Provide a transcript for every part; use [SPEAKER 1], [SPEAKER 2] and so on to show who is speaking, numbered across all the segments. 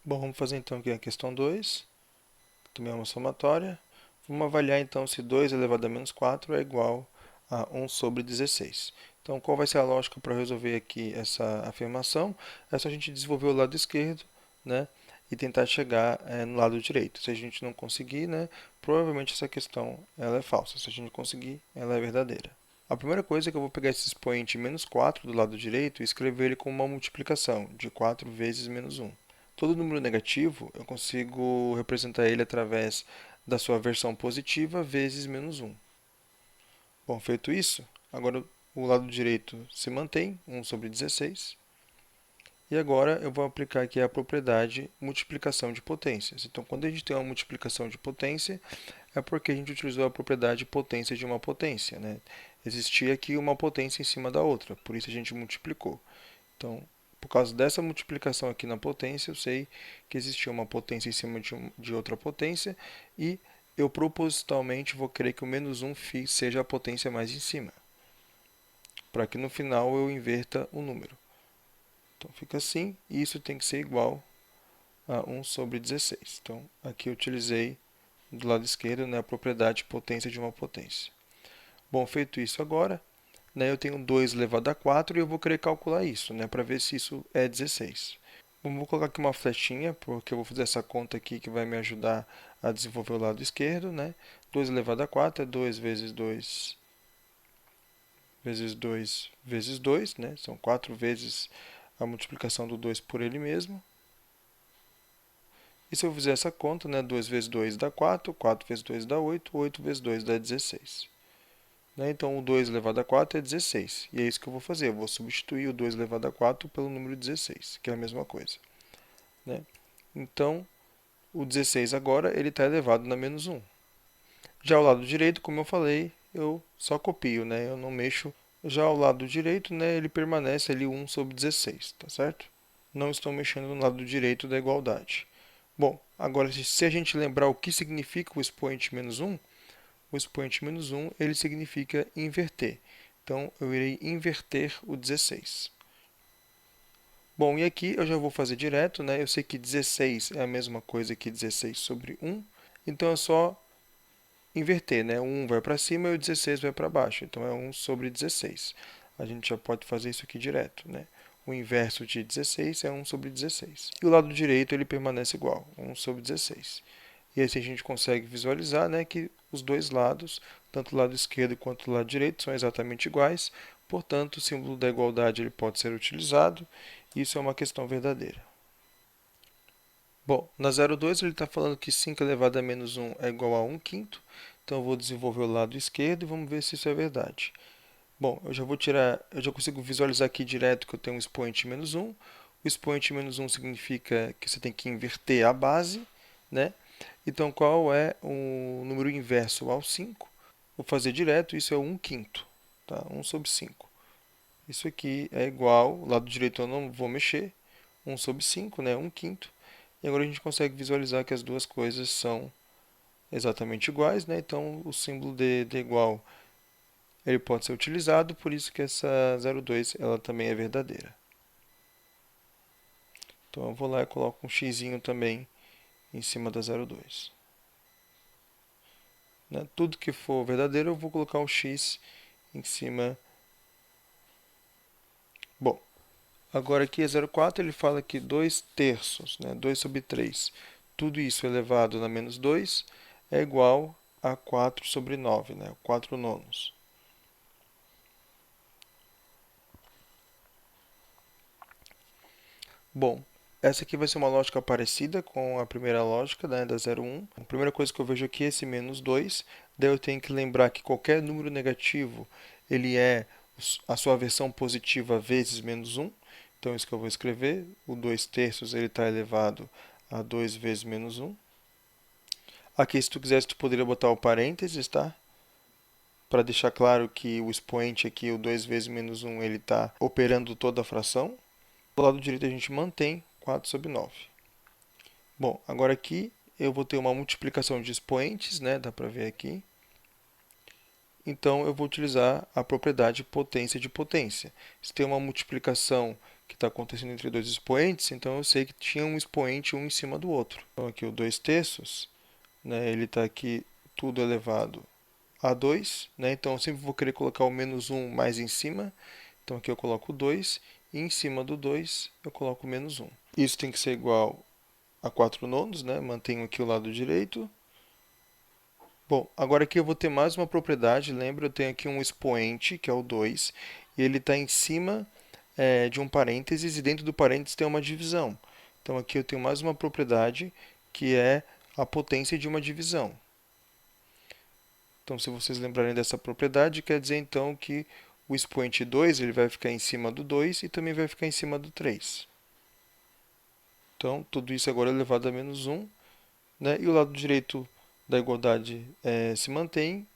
[SPEAKER 1] Bom, vamos fazer então aqui a questão 2, que também é uma somatória. Vamos avaliar então se 2 elevado a menos 4 é igual a 1 sobre 16. Então, qual vai ser a lógica para resolver aqui essa afirmação? É só a gente desenvolver o lado esquerdo, né, e tentar chegar no lado direito. Se a gente não conseguir, né, provavelmente essa questão ela é falsa. Se a gente conseguir, ela é verdadeira. A primeira coisa é que eu vou pegar esse expoente menos 4 do lado direito e escrever ele como uma multiplicação de 4 vezes menos 1. Todo número negativo, eu consigo representar ele através da sua versão positiva vezes menos 1. Bom, feito isso, agora o lado direito se mantém, 1 sobre 16. E agora eu vou aplicar aqui a propriedade multiplicação de potências. Então, quando a gente tem uma multiplicação de potência, é porque a gente utilizou a propriedade potência de uma potência, né? Existia aqui uma potência em cima da outra, por isso a gente multiplicou. Então, por causa dessa multiplicação aqui na potência, eu sei que existia uma potência em cima de outra potência e eu propositalmente vou querer que o menos 1 seja a potência mais em cima, para que no final eu inverta o número. Então fica assim, e isso tem que ser igual a 1 sobre 16. Então aqui eu utilizei do lado esquerdo, né, a propriedade potência de uma potência. Bom, feito isso agora, né, eu tenho 2 elevado a 4 e eu vou querer calcular isso, né, para ver se isso é 16. Bom, vou colocar aqui uma flechinha, porque eu vou fazer essa conta aqui que vai me ajudar a desenvolver o lado esquerdo, né? 2 elevado a 4 é 2 vezes 2 vezes 2 vezes 2, né? São 4 vezes a multiplicação do 2 por ele mesmo. E se eu fizer essa conta, né, 2 vezes 2 dá 4, 4 vezes 2 dá 8, 8 vezes 2 dá 16. Né? Então, o 2 elevado a 4 é 16. E é isso que eu vou fazer. Eu vou substituir o 2 elevado a 4 pelo número 16, que é a mesma coisa. Né? Então, o 16 agora ele está elevado na menos 1. Já o lado direito, como eu falei, eu só copio, né? Eu não mexo. Já o lado direito, né, ele permanece ali 1 sobre 16, tá certo? Não estou mexendo no lado direito da igualdade. Bom, agora se a gente lembrar o que significa o expoente menos 1, o expoente menos 1 ele significa inverter. Então, eu irei inverter o 16. Bom, e aqui eu já vou fazer direto, né? Eu sei que 16 é a mesma coisa que 16 sobre 1, então é só inverter, né? O 1 vai para cima e o 16 vai para baixo, então é 1 sobre 16. A gente já pode fazer isso aqui direto, né? O inverso de 16 é 1 sobre 16. E o lado direito ele permanece igual, 1 sobre 16. E assim a gente consegue visualizar, né, que os dois lados, tanto o lado esquerdo quanto o lado direito, são exatamente iguais. Portanto, o símbolo da igualdade ele pode ser utilizado. Isso é uma questão verdadeira. Bom, na 02 ele está falando que 5 elevado a menos 1 é igual a 1 quinto. Então eu vou desenvolver o lado esquerdo e vamos ver se isso é verdade. Bom, eu já vou tirar, eu já consigo visualizar aqui direto que eu tenho um expoente menos 1. O expoente menos 1 significa que você tem que inverter a base, né? Então qual é o número inverso ao 5? Vou fazer direto, isso é 1 quinto, tá? 1 sobre 5. Isso aqui é igual, o lado direito eu não vou mexer, 1 sobre 5, né? 1 quinto. E agora a gente consegue visualizar que as duas coisas são exatamente iguais, né? Então o símbolo de igual ele pode ser utilizado, por isso que essa 02 ela também é verdadeira. Então eu vou lá e coloco um x também em cima da 02. Né? Tudo que for verdadeiro eu vou colocar um x em cima. Bom, agora aqui é 04, ele fala que 2 terços, né? 2 sobre 3, tudo isso elevado na menos 2 é igual a 4 sobre 9, né? 4 nonos. Bom, essa aqui vai ser uma lógica parecida com a primeira lógica, né, da 01. A primeira coisa que eu vejo aqui é esse menos 2. Daí eu tenho que lembrar que qualquer número negativo, ele é a sua versão positiva vezes menos 1. Então, isso que eu vou escrever. O 2 terços ele está elevado a 2 vezes menos 1. Aqui, se tu quisesse, tu poderia botar o parênteses, tá? Para deixar claro que o expoente aqui, o 2 vezes menos 1, ele está operando toda a fração. Do lado direito a gente mantém 4 sobre 9. Bom, agora aqui eu vou ter uma multiplicação de expoentes, né? Dá para ver aqui. então eu vou utilizar a propriedade potência de potência. Se tem uma multiplicação que está acontecendo entre dois expoentes, então eu sei que tinha um expoente um em cima do outro. Então aqui o 2/3, né, ele está aqui tudo elevado a 2, né, então eu sempre vou querer colocar o menos 1 mais em cima. Então aqui eu coloco 2 e em cima do 2 eu coloco menos 1. Isso tem que ser igual a 4 nonos, né? Mantenho aqui o lado direito. Bom, agora aqui eu vou ter mais uma propriedade. Lembra, eu tenho aqui um expoente, que é o 2, e ele está em cima de um parênteses, e dentro do parênteses tem uma divisão. Então aqui eu tenho mais uma propriedade, que é a potência de uma divisão. Então, se vocês lembrarem dessa propriedade, quer dizer então que o expoente 2 ele vai ficar em cima do 2 e também vai ficar em cima do 3. Então, tudo isso agora é elevado a menos 1, né? E o lado direito da igualdade se mantém,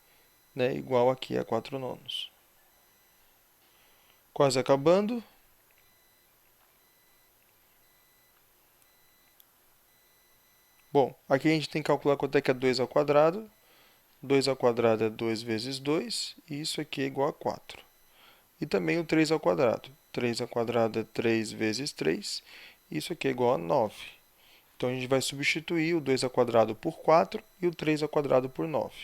[SPEAKER 1] né? Igual aqui a 4 nonos. Quase acabando. Bom, aqui a gente tem que calcular quanto é que é 2 ao quadrado. 2 ao quadrado é 2 vezes 2, e isso aqui é igual a 4. E também o 3 ao quadrado. 3 ao quadrado é 3 vezes 3, isso aqui é igual a 9. Então, a gente vai substituir o 2 ao quadrado por 4 e o 3 ao quadrado por 9.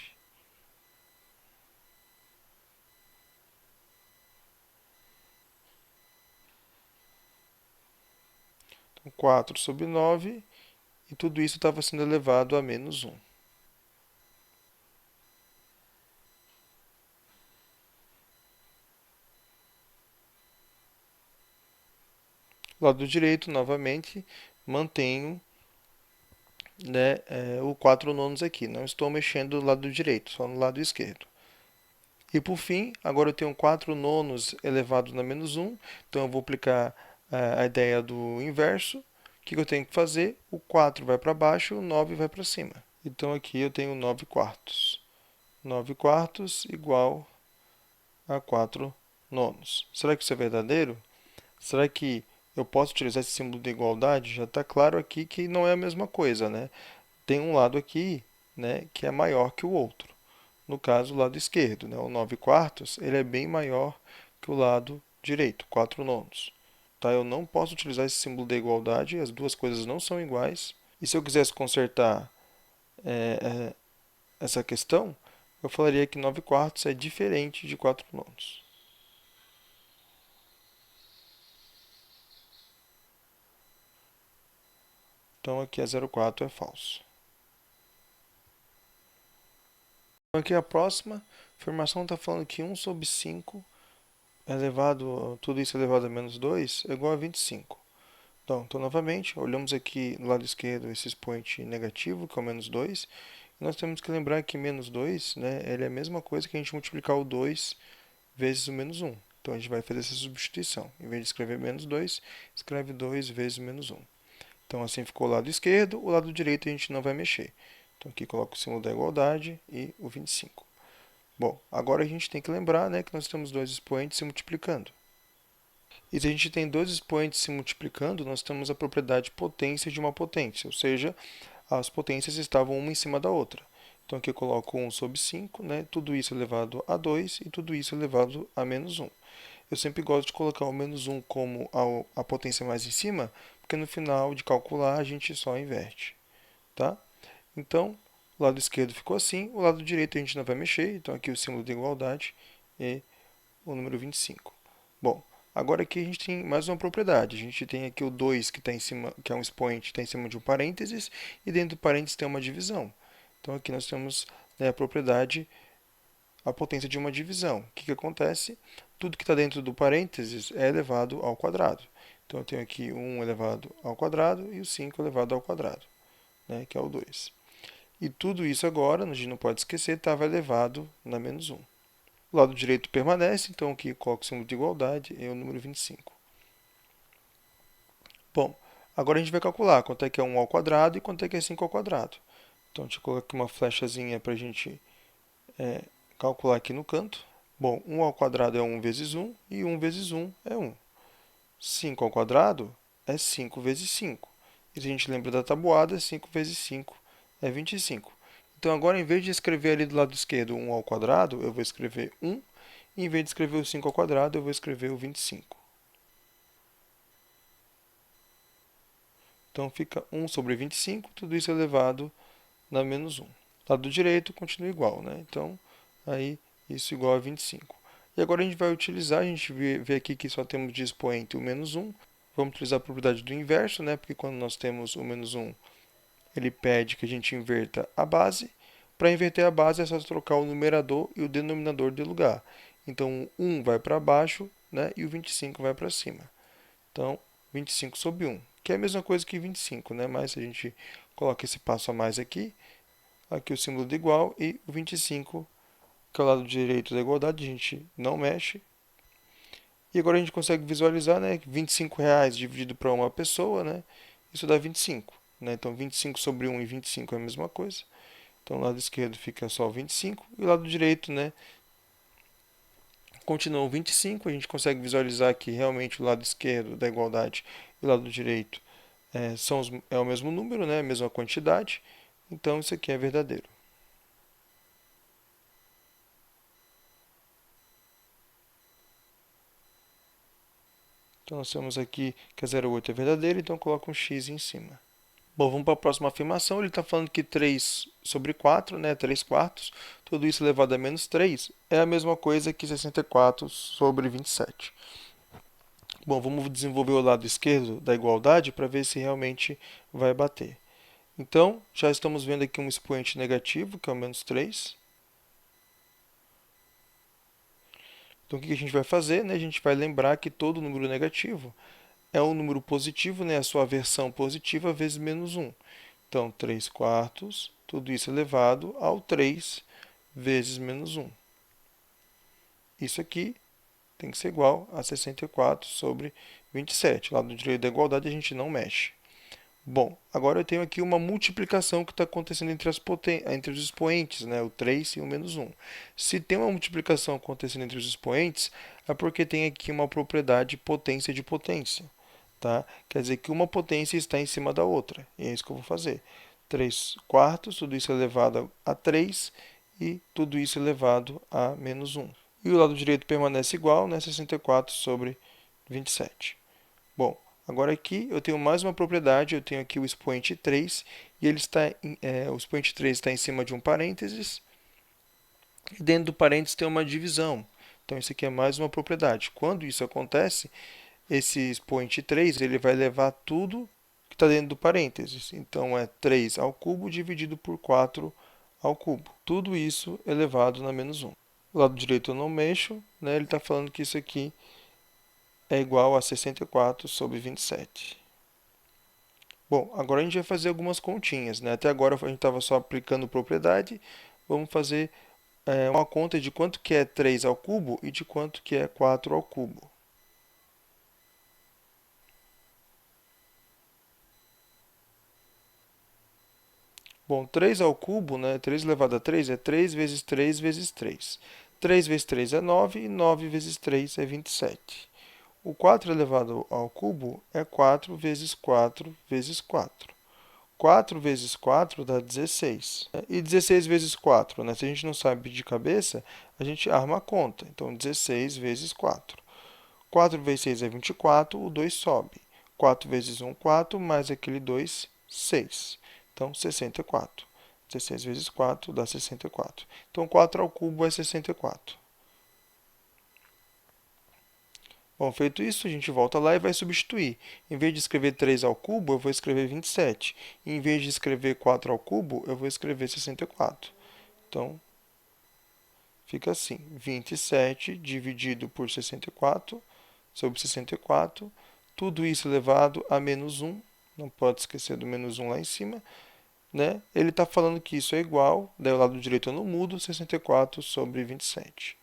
[SPEAKER 1] Então, 4 sobre 9, e tudo isso estava sendo elevado a menos 1. Lado direito, novamente, mantenho, né, o 4 nonos aqui. Não estou mexendo do lado direito, só no lado esquerdo. E por fim, agora eu tenho 4 nonos elevado na menos 1. Então eu vou aplicar a ideia do inverso. O que eu tenho que fazer? O 4 vai para baixo, o 9 vai para cima. Então aqui eu tenho 9 quartos. 9 quartos igual a 4 nonos. Será que isso é verdadeiro? Será que eu posso utilizar esse símbolo de igualdade? Já está claro aqui que não é a mesma coisa, né? Tem um lado aqui, né, que é maior que o outro. No caso, o lado esquerdo, né, o 9 quartos, ele é bem maior que o lado direito, 4 nonos. Tá? Eu não posso utilizar esse símbolo de igualdade, as duas coisas não são iguais. E se eu quisesse consertar essa questão, eu falaria que 9 quartos é diferente de 4 nonos. Então aqui a 0,4 é falso. Então aqui a próxima afirmação está falando que 1 sobre 5 elevado, tudo isso elevado a menos 2 é igual a 25. Então, novamente, olhamos aqui no lado esquerdo esse expoente negativo, que é o menos 2. E nós temos que lembrar que menos 2, né, ele é a mesma coisa que a gente multiplicar o 2 vezes o menos 1. Então, a gente vai fazer essa substituição. Em vez de escrever menos 2, escreve 2 vezes menos 1. Então, assim ficou o lado esquerdo, o lado direito a gente não vai mexer. Então, aqui coloco o símbolo da igualdade e o 25. Bom, agora a gente tem que lembrar, né, que nós temos dois expoentes se multiplicando. E se a gente tem dois expoentes se multiplicando, nós temos a propriedade potência de uma potência, ou seja, as potências estavam uma em cima da outra. Então aqui eu coloco 1 sobre 5, né? Tudo isso elevado a 2 e tudo isso elevado a menos 1. Eu sempre gosto de colocar o menos 1 como a potência mais em cima, porque no final de calcular a gente só inverte. Tá? Então, o lado esquerdo ficou assim, o lado direito a gente não vai mexer, então aqui o símbolo de igualdade e o número 25. Bom, agora aqui a gente tem mais uma propriedade. A gente tem aqui o 2 que está em cima, que é um expoente, está em cima de um parênteses, e dentro do parênteses tem uma divisão. Então aqui nós temos, né, a propriedade, a potência de uma divisão. O que acontece? Tudo que está dentro do parênteses é elevado ao quadrado. Então eu tenho aqui o 1 elevado ao quadrado e o 5 elevado ao quadrado, né, que é o 2. E tudo isso agora, a gente não pode esquecer, estava elevado na menos 1. O lado direito permanece, então aqui coloco o símbolo de igualdade e o número 25. Bom, agora a gente vai calcular quanto é que é 1 ao quadrado e quanto é que é 5 ao quadrado. Então, deixa eu colocar aqui uma flechazinha para a gente calcular aqui no canto. Bom, 1 ao quadrado é 1 vezes 1 e 1 vezes 1 é 1. 5 ao quadrado é 5 vezes 5. E se a gente lembra da tabuada, 5 vezes 5 é 25. Então, agora, em vez de escrever ali do lado esquerdo 1 ao quadrado, eu vou escrever 1. E em vez de escrever o 5 ao quadrado, eu vou escrever o 25. Então, fica 1 sobre 25, tudo isso elevado na menos 1. Lado direito continua igual, né? Então, aí, isso igual a 25. E agora a gente vai utilizar, a gente vê aqui que só temos de expoente o menos 1. Vamos utilizar a propriedade do inverso, né? Porque quando nós temos o menos 1, ele pede que a gente inverta a base. Para inverter a base é só trocar o numerador e o denominador de lugar. Então, o 1 vai para baixo, né? E o 25 vai para cima. Então, 25 sobre 1, que é a mesma coisa que 25, né? Mas a gente coloca esse passo a mais aqui. Aqui o símbolo de igual e o 25, que é o lado direito da igualdade, a gente não mexe. E agora a gente consegue visualizar, né, que R$ 25 dividido para uma pessoa, né, isso dá 25. Né? Então, 25 sobre 1 e 25 é a mesma coisa. Então, o lado esquerdo fica só 25 e o lado direito, né, continua o 25. A gente consegue visualizar que realmente o lado esquerdo da igualdade e o lado direito é o mesmo número, né, a mesma quantidade. Então, isso aqui é verdadeiro. Então, nós temos aqui que a 0,8 é verdadeiro, então coloca um x em cima. Bom, vamos para a próxima afirmação. Ele está falando que 3 sobre 4, né, 3 quartos, tudo isso elevado a menos 3, é a mesma coisa que 64 sobre 27. Bom, vamos desenvolver o lado esquerdo da igualdade para ver se realmente vai bater. Então, já estamos vendo aqui um expoente negativo, que é o menos 3. Então, o que a gente vai fazer? Né? A gente vai lembrar que todo número negativo é um número positivo, né? A sua versão positiva vezes menos 1. Então, 3 quartos, tudo isso elevado ao 3 vezes menos 1. Isso aqui tem que ser igual a 64 sobre 27. Lá do direito da igualdade a gente não mexe. Bom, agora eu tenho aqui uma multiplicação que está acontecendo entre os expoentes, né? O 3 e o menos 1. Se tem uma multiplicação acontecendo entre os expoentes, é porque tem aqui uma propriedade potência de potência. Tá? Quer dizer que uma potência está em cima da outra. E é isso que eu vou fazer. 3 quartos, tudo isso elevado a 3 e tudo isso elevado a menos 1. E o lado direito permanece igual, né? 64 sobre 27. Bom, agora aqui eu tenho mais uma propriedade, eu tenho aqui o expoente 3, e ele o expoente 3 está em cima de um parênteses, e dentro do parênteses tem uma divisão. Então, isso aqui é mais uma propriedade. Quando isso acontece, esse expoente 3 ele vai levar tudo que está dentro do parênteses. Então, é 3 ao cubo dividido por 4 ao cubo. Tudo isso elevado na menos 1. O lado direito eu não mexo, né? Ele está falando que isso aqui é igual a 64 sobre 27. Bom, agora a gente vai fazer algumas continhas, né? Até agora a gente estava só aplicando propriedade. Vamos fazer uma conta de quanto que é 3 ao cubo e de quanto que é 4 ao cubo. Bom, 3 ao cubo, né? 3 elevado a 3 é 3 vezes 3 vezes 3. 3 vezes 3 é 9 e 9 vezes 3 é 27. O 4 elevado ao cubo é 4 vezes 4 vezes 4. 4 vezes 4 dá 16. E 16 vezes 4, né? Se a gente não sabe de cabeça, a gente arma a conta. Então, 16 vezes 4. 4 vezes 6 é 24, o 2 sobe. 4 vezes 1, 4, mais aquele 2, 6. Então, 64. 16 vezes 4 dá 64. Então, 4 ao cubo é 64. Bom, feito isso, a gente volta lá e vai substituir. Em vez de escrever 3 ao cubo, eu vou escrever 27. E em vez de escrever 4 ao cubo, eu vou escrever 64. Então, fica assim, 27 dividido por 64 sobre 64, tudo isso elevado a menos 1, não pode esquecer do menos 1 lá em cima, né? Ele está falando que isso é igual, daí o lado direito eu não mudo, 64 sobre 27.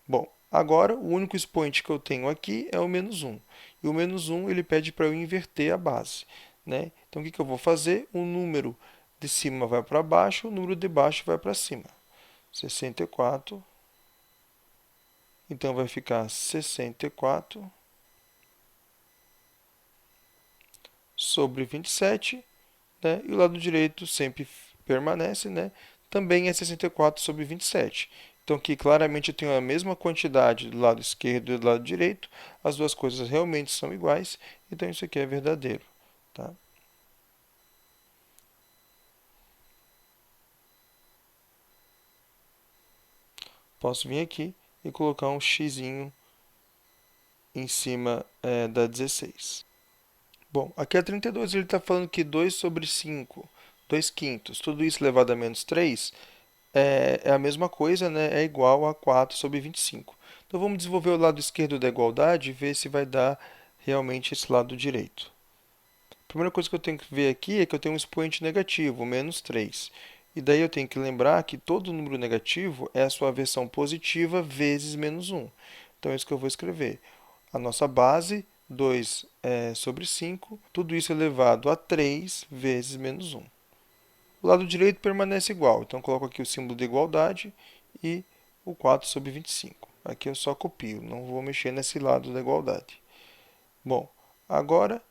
[SPEAKER 1] Bom, agora o único expoente que eu tenho aqui é o menos 1. E o menos 1 ele pede para eu inverter a base. Né? Então o que eu vou fazer? O número de cima vai para baixo, o número de baixo vai para cima. 64. Então vai ficar 64 sobre 27. Né? E o lado direito sempre permanece. Né? também é 64 sobre 27. Então, aqui claramente eu tenho a mesma quantidade do lado esquerdo e do lado direito. As duas coisas realmente são iguais, então isso aqui é verdadeiro. Tá? Posso vir aqui e colocar um x em cima da 16. Bom, aqui a 32 ele está falando que 2 sobre 5, 2 quintos, tudo isso elevado a menos 3 é a mesma coisa, né? É igual a 4 sobre 25. Então vamos desenvolver o lado esquerdo da igualdade e ver se vai dar realmente esse lado direito. A primeira coisa que eu tenho que ver aqui é que eu tenho um expoente negativo, menos 3. E daí eu tenho que lembrar que todo número negativo é a sua versão positiva vezes menos 1. Então é isso que eu vou escrever. A nossa base, 2 sobre 5, tudo isso elevado a 3 vezes menos 1. O lado direito permanece igual, então eu coloco aqui o símbolo de igualdade e o 4 sobre 25. Aqui eu só copio, não vou mexer nesse lado da igualdade. Bom, agora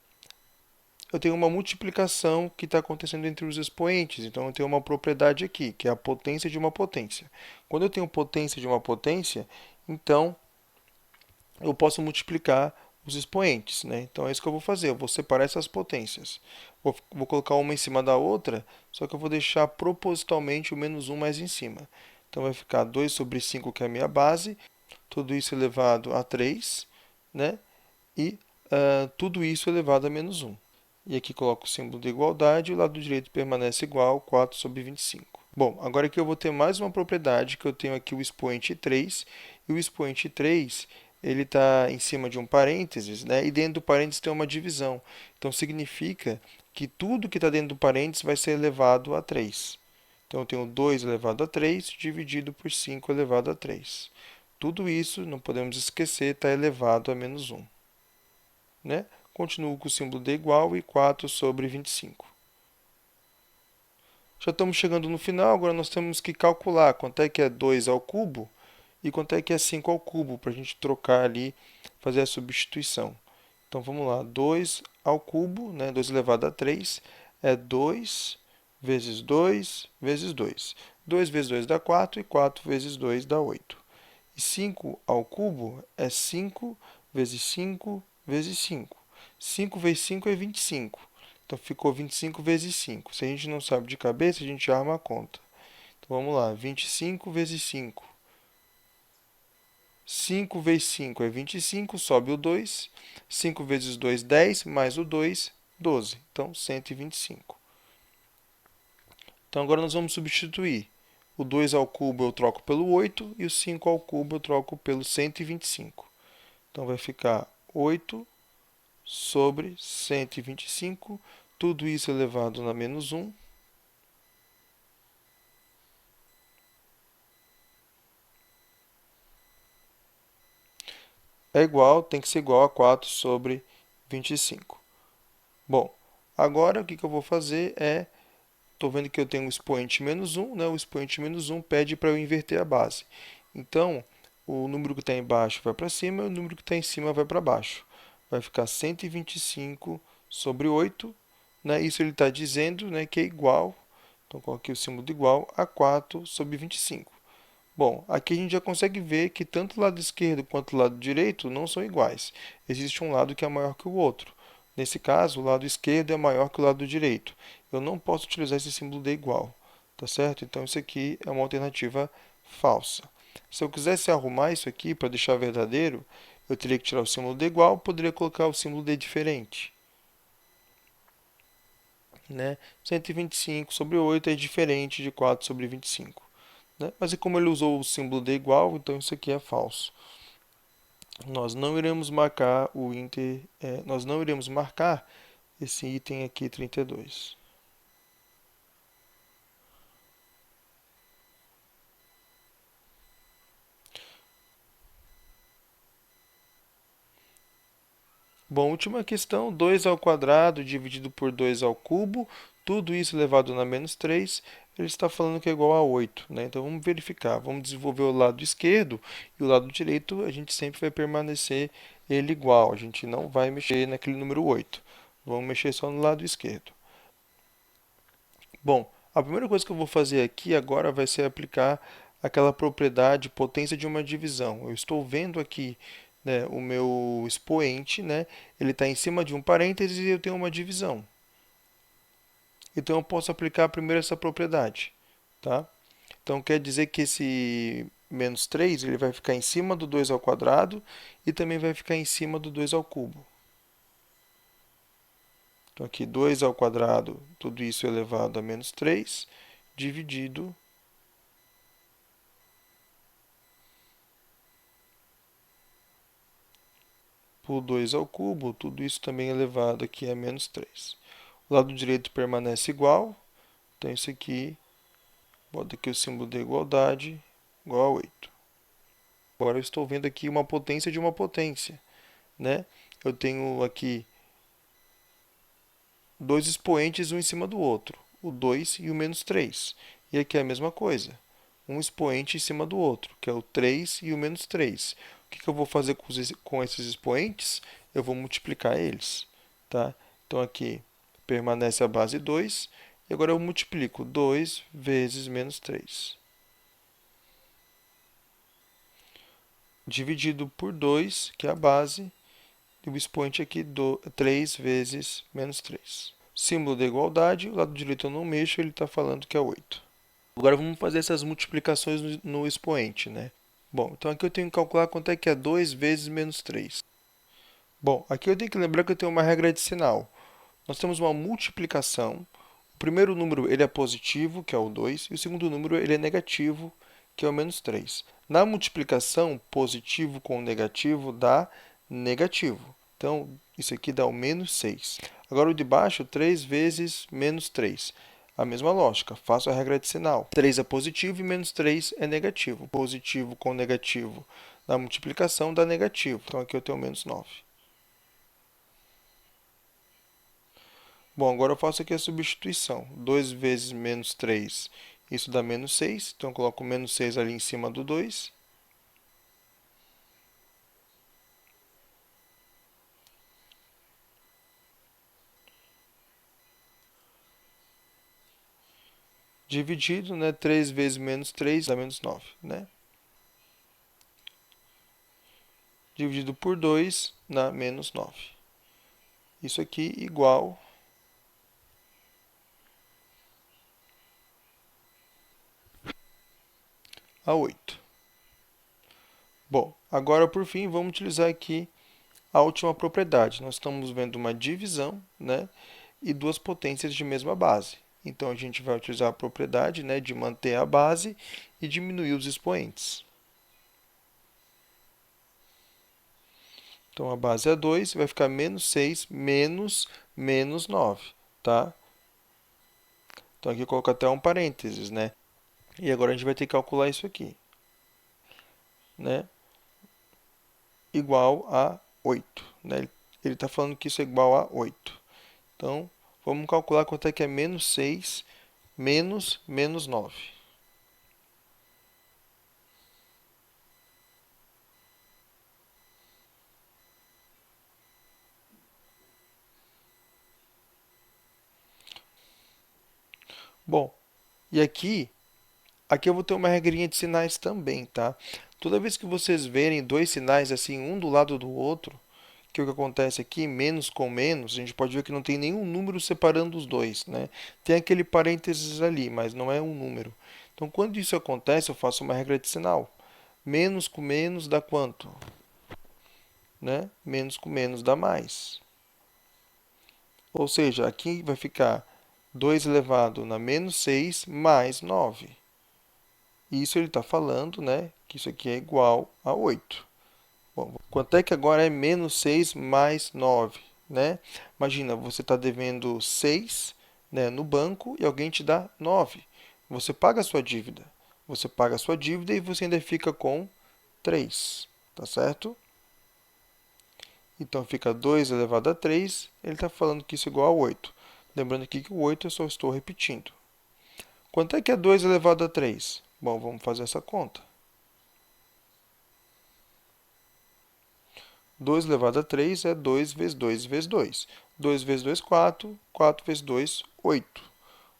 [SPEAKER 1] eu tenho uma multiplicação que está acontecendo entre os expoentes, então eu tenho uma propriedade aqui, que é a potência de uma potência. Quando eu tenho potência de uma potência, então eu posso multiplicar os expoentes, né? Então é isso que eu vou fazer, eu vou separar essas potências. Vou colocar uma em cima da outra, só que eu vou deixar propositalmente o menos 1 mais em cima. Então vai ficar 2 sobre 5, que é a minha base, tudo isso elevado a 3, né? E tudo isso elevado a menos 1. E aqui coloco o símbolo de igualdade e o lado direito permanece igual, 4 sobre 25. Bom, agora aqui eu vou ter mais uma propriedade, que eu tenho aqui o expoente 3, e o expoente 3 ele está em cima de um parênteses, né? E dentro do parênteses tem uma divisão. Então significa que tudo que está dentro do parênteses vai ser elevado a 3. Então eu tenho 2 elevado a 3 dividido por 5 elevado a 3. Tudo isso, não podemos esquecer, está elevado a menos 1. Né? Continuo com o símbolo de igual e 4 sobre 25. Já estamos chegando no final, agora nós temos que calcular quanto é que é 2 ao cubo e quanto é que é 5 ao cubo, para a gente trocar ali, fazer a substituição. Então vamos lá, 2 ao cubo, né, 2 elevado a 3, é 2 vezes 2 vezes 2. 2 vezes 2 dá 4 e 4 vezes 2 dá 8. E 5 ao cubo é 5 vezes 5 vezes 5. 5 vezes 5 é 25. Então ficou 25 vezes 5. Se a gente não sabe de cabeça, a gente arma a conta. Então vamos lá, 25 vezes 5. 5 vezes 5 é 25, sobe o 2. 5 vezes 2, 10, mais o 2, 12. Então 125. Então agora nós vamos substituir. O 2 ao cubo eu troco pelo 8 e o 5 ao cubo eu troco pelo 125. Então vai ficar 8 sobre 125, tudo isso elevado na menos 1. É igual, tem que ser igual a 4 sobre 25. Bom, agora o que eu vou fazer é, estou vendo que eu tenho um expoente menos 1, né? O expoente menos 1 pede para eu inverter a base. Então, o número que está embaixo vai para cima e o número que está em cima vai para baixo. Vai ficar 125 sobre 8, né? Isso ele está dizendo, né, que é igual, então coloquei o símbolo de igual, a 4 sobre 25. Bom, aqui a gente já consegue ver que tanto o lado esquerdo quanto o lado direito não são iguais. Existe um lado que é maior que o outro. Nesse caso, o lado esquerdo é maior que o lado direito. Eu não posso utilizar esse símbolo de igual, tá certo? Então isso aqui é uma alternativa falsa. Se eu quisesse arrumar isso aqui para deixar verdadeiro, eu teria que tirar o símbolo de igual, poderia colocar o símbolo de diferente. Né? 125 sobre 8 é diferente de 4 sobre 25. Né? Mas como ele usou o símbolo de igual, então isso aqui é falso. Nós não iremos marcar nós não iremos marcar esse item aqui 32. Bom, última questão, 2 ao quadrado dividido por 2 ao cubo, tudo isso elevado na menos 3, ele está falando que é igual a 8. Né? Então vamos verificar, vamos desenvolver o lado esquerdo e o lado direito a gente sempre vai permanecer ele igual, a gente não vai mexer naquele número 8. Vamos mexer só no lado esquerdo. Bom, A primeira coisa que eu vou fazer aqui agora vai ser aplicar aquela propriedade potência de uma divisão. Eu estou vendo aqui, né, o meu expoente, né, ele está em cima de um parênteses e eu tenho uma divisão. Então eu posso aplicar primeiro essa propriedade, tá? Então quer dizer que esse menos 3 ele vai ficar em cima do 2 ao quadrado e também vai ficar em cima do 2 ao cubo. Então aqui 2 ao quadrado, tudo isso elevado a menos 3, dividido por 2 ao cubo, tudo isso também elevado aqui a menos 3. O lado direito permanece igual, então isso aqui, bota aqui o símbolo da igualdade, igual a 8. Agora eu estou vendo aqui uma potência de uma potência, né? Eu tenho aqui dois expoentes um em cima do outro, o 2 e o menos 3. E aqui é a mesma coisa, um expoente em cima do outro, que é o 3 e o menos 3. O que eu vou fazer com esses expoentes? Eu vou multiplicar eles, tá? Então aqui permanece a base 2, e agora eu multiplico 2 vezes menos 3. Dividido por 2, que é a base, e o expoente aqui, 3 vezes menos 3. Símbolo da igualdade, o lado direito eu não mexo, ele está falando que é 8. Agora vamos fazer essas multiplicações no expoente, né? Bom, então aqui eu tenho que calcular quanto é que é 2 vezes menos 3. Bom, aqui eu tenho que lembrar que eu tenho uma regra de sinal. Nós temos uma multiplicação. O primeiro número ele é positivo, que é o 2, e o segundo número ele é negativo, que é o menos 3. Na multiplicação, positivo com negativo dá negativo. Então, isso aqui dá o menos 6. Agora, o de baixo, 3 vezes menos 3. A mesma lógica, faço a regra de sinal. 3 é positivo e menos 3 é negativo. Positivo com negativo na multiplicação dá negativo. Então, aqui eu tenho menos 9. Bom, agora eu faço aqui a substituição. 2 vezes menos 3, isso dá menos 6. Então, eu coloco menos 6 ali em cima do 2. Dividido, né? 3 vezes menos 3 dá menos 9, né? Dividido por 2 dá menos 9. Isso aqui igual a 8. Bom, agora por fim vamos utilizar aqui a última propriedade. Nós estamos vendo uma divisão, né, e duas potências de mesma base. Então a gente vai utilizar a propriedade, né, de manter a base e diminuir os expoentes. Então a base é 2, vai ficar menos 6 menos 9, tá? Então aqui eu coloco até um parênteses, né? E agora a gente vai ter que calcular isso aqui, né? Igual a 8, né? Ele está falando que isso é igual a 8. Então, vamos calcular quanto é que é menos 6 menos 9. Bom, e aqui eu vou ter uma regrinha de sinais também, tá? Toda vez que vocês verem dois sinais assim, um do lado do outro, que é o que acontece aqui, menos com menos, a gente pode ver que não tem nenhum número separando os dois, né? Tem aquele parênteses ali, mas não é um número. Então, quando isso acontece, eu faço uma regra de sinal. Menos com menos dá quanto? Né? Menos com menos dá mais. Ou seja, aqui vai ficar 2 elevado na menos 6 mais 9. Isso ele está falando, né, que isso aqui é igual a 8. Bom, quanto é que agora é menos 6 mais 9? Né? Imagina, você está devendo 6, né, no banco e alguém te dá 9. Você paga a sua dívida. Você paga a sua dívida e você ainda fica com 3. Tá certo? Então fica 2 elevado a 3. Ele está falando que isso é igual a 8. Lembrando aqui que o 8 eu só estou repetindo. Quanto é que é 2 elevado a 3? Bom, vamos fazer essa conta. 2 elevado a 3 é 2 vezes 2 vezes 2. 2 vezes 2, 4. 4 vezes 2, 8.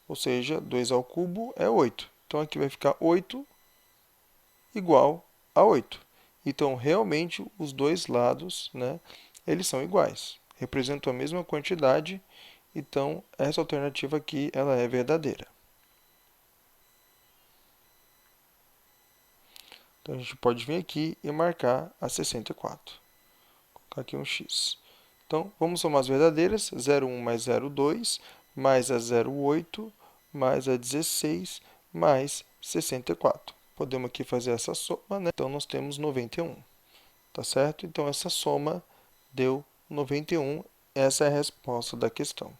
[SPEAKER 1] ou seja, 2 ao cubo é 8. Então, aqui vai ficar 8 igual a 8. Então, realmente, os dois lados, né, eles são iguais. Representam a mesma quantidade, então, essa alternativa aqui ela é verdadeira. Então, a gente pode vir aqui e marcar a 64. Vou colocar aqui um x. Então, vamos somar as verdadeiras. 0,1 mais 0,2, mais a 0,8, mais a 16, mais 64. Podemos aqui fazer essa soma, né? Então, nós temos 91. Tá certo? Então, essa soma deu 91. Essa é a resposta da questão.